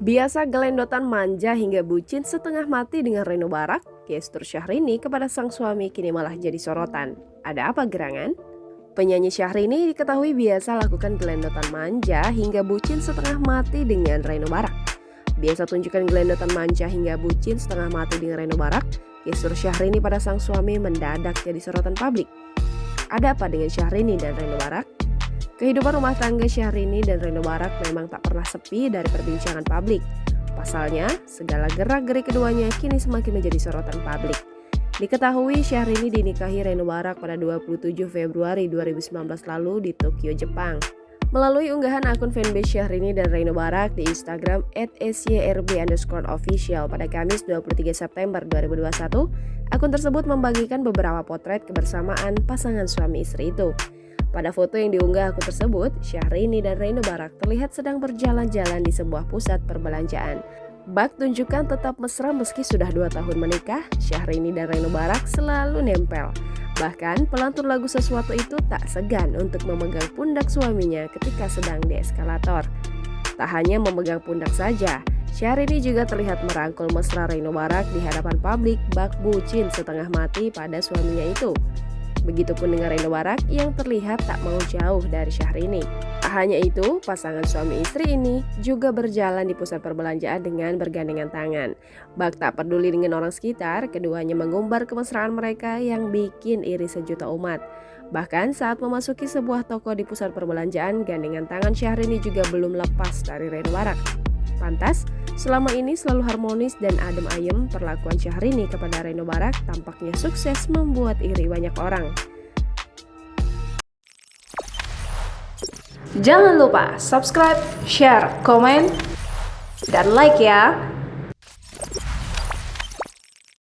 Biasa gelendotan manja hingga bucin setengah mati dengan Reno Barak, gestur Syahrini kepada sang suami kini malah jadi sorotan. Ada apa gerangan? Penyanyi Syahrini diketahui biasa lakukan gelendotan manja hingga bucin setengah mati dengan Reno Barak. Biasa tunjukkan gelendotan manja hingga bucin setengah mati dengan Reno Barak, gestur Syahrini pada sang suami mendadak jadi sorotan publik. Ada apa dengan Syahrini dan Reno Barak? Kehidupan rumah tangga Syahrini dan Reno Barak memang tak pernah sepi dari perbincangan publik. Pasalnya, segala gerak-gerik keduanya kini semakin menjadi sorotan publik. Diketahui Syahrini dinikahi Reno Barak pada 27 Februari 2019 lalu di Tokyo, Jepang. Melalui unggahan akun fanbase Syahrini dan Reno Barak di Instagram @syrb_official pada Kamis 23 September 2021, akun tersebut membagikan beberapa potret kebersamaan pasangan suami istri itu. Pada foto yang diunggah akun tersebut, Syahrini dan Reno Barak terlihat sedang berjalan-jalan di sebuah pusat perbelanjaan. Bak tunjukkan tetap mesra meski sudah 2 tahun menikah, Syahrini dan Reno Barak selalu nempel. Bahkan pelantun lagu Sesuatu Itu tak segan untuk memegang pundak suaminya ketika sedang di eskalator. Tak hanya memegang pundak saja, Syahrini juga terlihat merangkul mesra Reno Barak di hadapan publik bak bucin setengah mati pada suaminya itu. Begitupun dengan Reno Barak yang terlihat tak mau jauh dari Syahrini. Tak hanya itu, pasangan suami istri ini juga berjalan di pusat perbelanjaan dengan bergandengan tangan. Bak tak peduli dengan orang sekitar, keduanya mengumbar kemesraan mereka yang bikin iri sejuta umat. Bahkan saat memasuki sebuah toko di pusat perbelanjaan, gandengan tangan Syahrini juga belum lepas dari Reno Barak. Pantas, selama ini selalu harmonis dan adem ayem, perlakuan Syahrini kepada Reno Barak tampaknya sukses membuat iri banyak orang. Jangan lupa subscribe, share, komen, dan like ya!